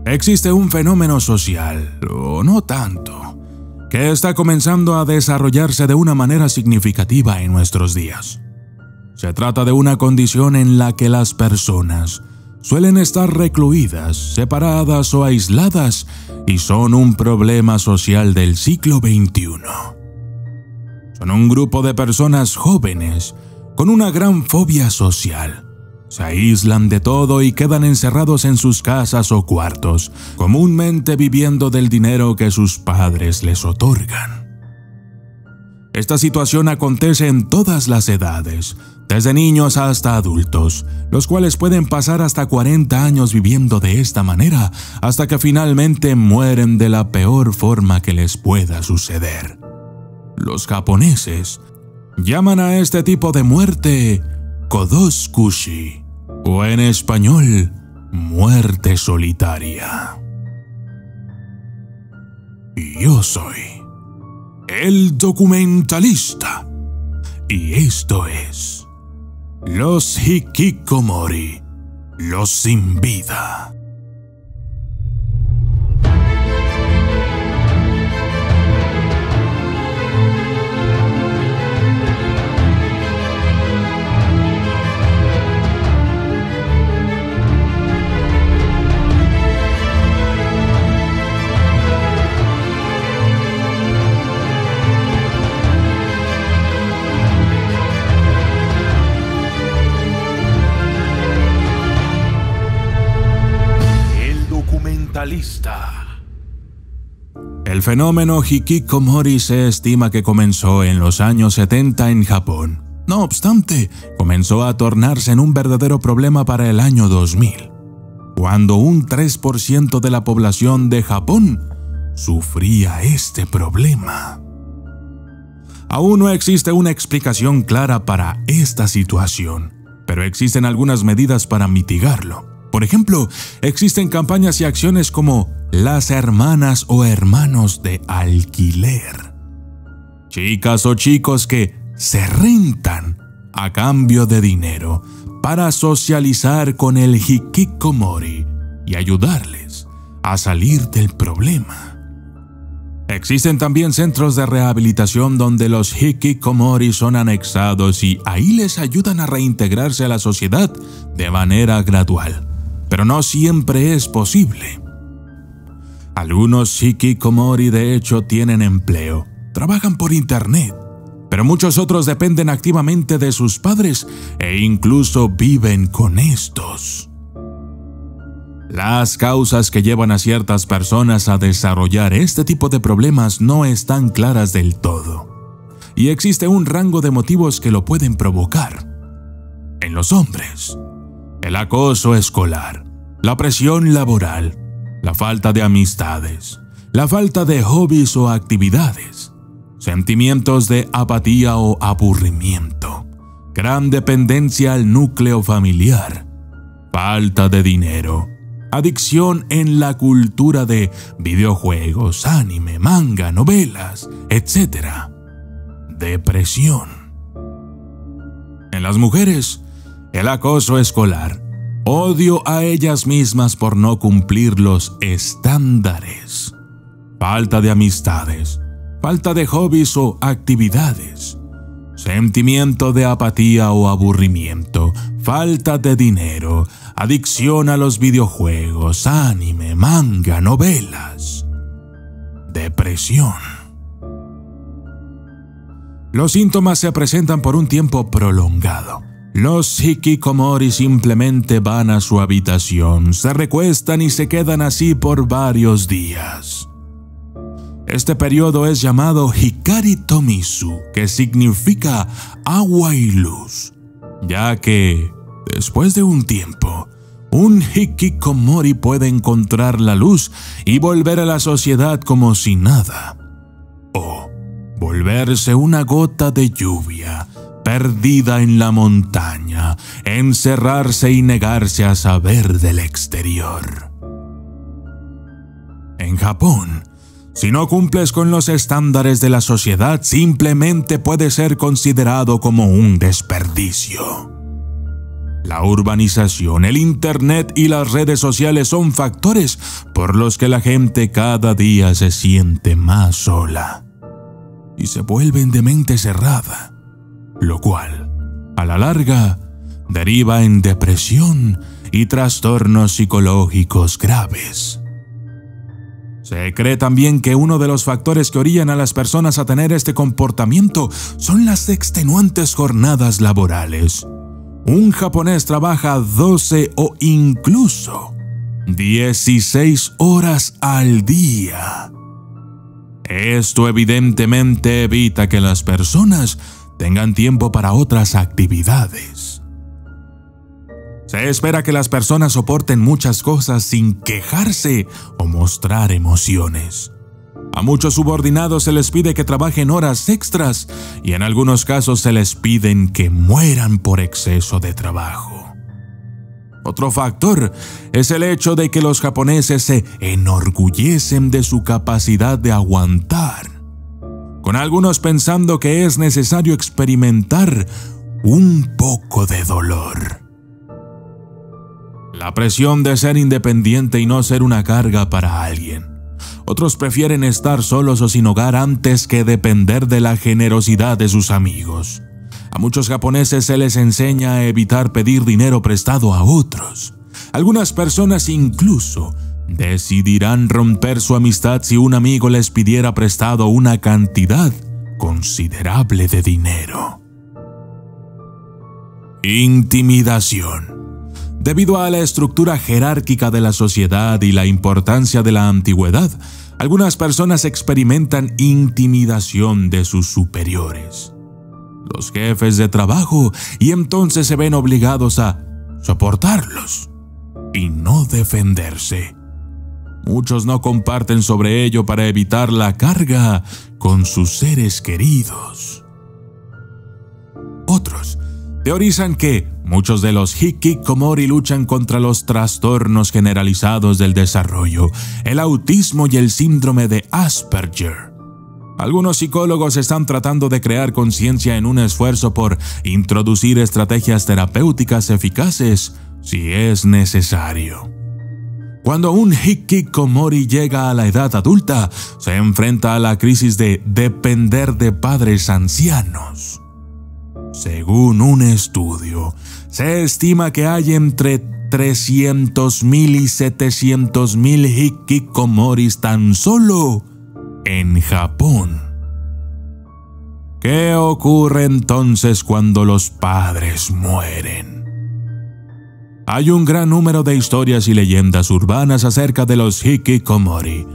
Existe un fenómeno social, o no tanto, que está comenzando a desarrollarse de una manera significativa en nuestros días. Se trata de una condición en la que las personas suelen estar recluidas, separadas o aisladas y son un problema social del siglo XXI. Son un grupo de personas jóvenes con una gran fobia social. Se aíslan de todo y quedan encerrados en sus casas o cuartos, comúnmente viviendo del dinero que sus padres les otorgan. Esta situación acontece en todas las edades, desde niños hasta adultos, los cuales pueden pasar hasta 40 años viviendo de esta manera, hasta que finalmente mueren de la peor forma que les pueda suceder. Los japoneses llaman a este tipo de muerte Kodoskushi, o en español, muerte solitaria. Y yo soy el documentalista, y esto es Los Hikikomori, los sin vida. El fenómeno hikikomori se estima que comenzó en los años 70 en Japón. No obstante, comenzó a tornarse en un verdadero problema para el año 2000, cuando un 3% de la población de Japón sufría este problema. Aún no existe una explicación clara para esta situación, pero existen algunas medidas para mitigarlo. Por ejemplo, existen campañas y acciones como las hermanas o hermanos de alquiler. Chicas o chicos que se rentan a cambio de dinero para socializar con el hikikomori y ayudarles a salir del problema. Existen también centros de rehabilitación donde los hikikomori son anexados y ahí les ayudan a reintegrarse a la sociedad de manera gradual. Pero no siempre es posible. Algunos hikikomori de hecho tienen empleo, trabajan por internet, pero muchos otros dependen activamente de sus padres e incluso viven con estos. Las causas que llevan a ciertas personas a desarrollar este tipo de problemas no están claras del todo, y existe un rango de motivos que lo pueden provocar. En los hombres, el acoso escolar, la presión laboral, la falta de amistades, la falta de hobbies o actividades, sentimientos de apatía o aburrimiento, gran dependencia al núcleo familiar, falta de dinero, adicción en la cultura de videojuegos, anime, manga, novelas, etc. Depresión. En las mujeres, el acoso escolar, odio a ellas mismas por no cumplir los estándares, falta de amistades, falta de hobbies o actividades, sentimiento de apatía o aburrimiento, falta de dinero, adicción a los videojuegos, anime, manga, novelas, depresión. Los síntomas se presentan por un tiempo prolongado. Los hikikomori simplemente van a su habitación, se recuestan y se quedan así por varios días. Este periodo es llamado Hikari Tomisu, que significa agua y luz, ya que, después de un tiempo, un hikikomori puede encontrar la luz y volver a la sociedad como si nada, o volverse una gota de lluvia perdida en la montaña, encerrarse y negarse a saber del exterior. En Japón, si no cumples con los estándares de la sociedad, simplemente puede ser considerado como un desperdicio. La urbanización, el internet y las redes sociales son factores por los que la gente cada día se siente más sola y se vuelven de mente cerrada, lo cual, a la larga, deriva en depresión y trastornos psicológicos graves. Se cree también que uno de los factores que orillan a las personas a tener este comportamiento son las extenuantes jornadas laborales. Un japonés trabaja 12 o incluso 16 horas al día. Esto evidentemente evita que las personas tengan tiempo para otras actividades. Se espera que las personas soporten muchas cosas sin quejarse o mostrar emociones. A muchos subordinados se les pide que trabajen horas extras y en algunos casos se les piden que mueran por exceso de trabajo. Otro factor es el hecho de que los japoneses se enorgullecen de su capacidad de aguantar, con algunos pensando que es necesario experimentar un poco de dolor. La presión de ser independiente y no ser una carga para alguien. Otros prefieren estar solos o sin hogar antes que depender de la generosidad de sus amigos. A muchos japoneses se les enseña a evitar pedir dinero prestado a otros. Algunas personas incluso decidirán romper su amistad si un amigo les pidiera prestado una cantidad considerable de dinero. Intimidación. Debido a la estructura jerárquica de la sociedad y la importancia de la antigüedad, algunas personas experimentan intimidación de sus superiores, los jefes de trabajo, y entonces se ven obligados a soportarlos y no defenderse. Muchos no comparten sobre ello para evitar la carga con sus seres queridos. Otros teorizan que muchos de los hikikomori luchan contra los trastornos generalizados del desarrollo, el autismo y el síndrome de Asperger. Algunos psicólogos están tratando de crear conciencia en un esfuerzo por introducir estrategias terapéuticas eficaces si es necesario. Cuando un hikikomori llega a la edad adulta, se enfrenta a la crisis de depender de padres ancianos. Según un estudio, se estima que hay entre 300,000 y 700,000 hikikomoris tan solo en Japón. ¿Qué ocurre entonces cuando los padres mueren? Hay un gran número de historias y leyendas urbanas acerca de los hikikomori.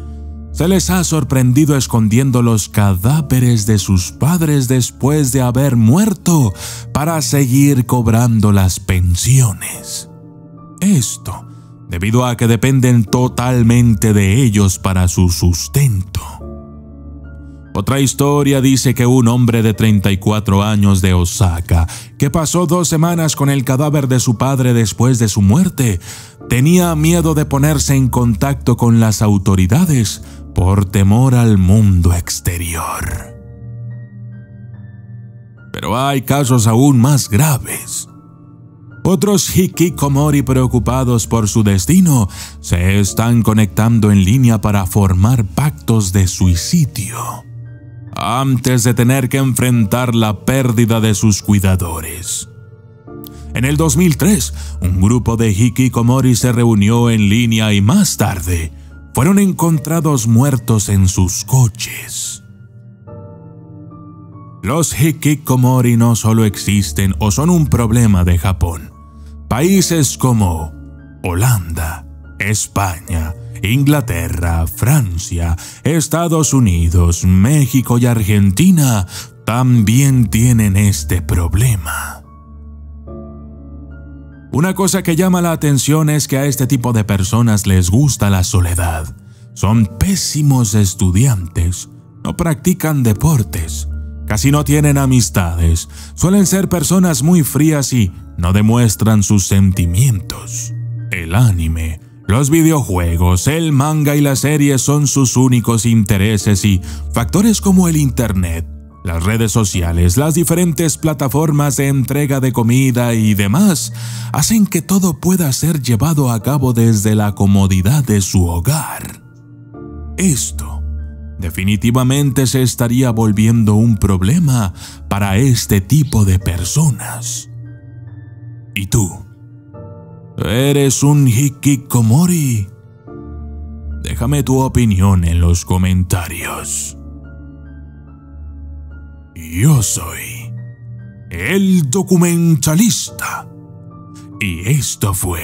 Se les ha sorprendido escondiendo los cadáveres de sus padres después de haber muerto para seguir cobrando las pensiones. Esto debido a que dependen totalmente de ellos para su sustento. Otra historia dice que un hombre de 34 años de Osaka, que pasó 2 semanas con el cadáver de su padre después de su muerte, tenía miedo de ponerse en contacto con las autoridades por temor al mundo exterior. Pero hay casos aún más graves. Otros hikikomori preocupados por su destino se están conectando en línea para formar pactos de suicidio antes de tener que enfrentar la pérdida de sus cuidadores. En el 2003, un grupo de hikikomori se reunió en línea y más tarde fueron encontrados muertos en sus coches. Los hikikomori no solo existen o son un problema de Japón. Países como Holanda, España, Inglaterra, Francia, Estados Unidos, México y Argentina también tienen este problema. Una cosa que llama la atención es que a este tipo de personas les gusta la soledad. Son pésimos estudiantes, no practican deportes, casi no tienen amistades, suelen ser personas muy frías y no demuestran sus sentimientos. El anime, los videojuegos, el manga y las series son sus únicos intereses y factores como el internet Las redes sociales, las diferentes plataformas de entrega de comida y demás hacen que todo pueda ser llevado a cabo desde la comodidad de su hogar. Esto definitivamente se estaría volviendo un problema para este tipo de personas. ¿Y tú? ¿Eres un hikikomori? Déjame tu opinión en los comentarios. Yo soy el documentalista y esto fue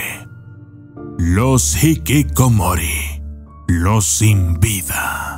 Los Hikikomori, los sin vida.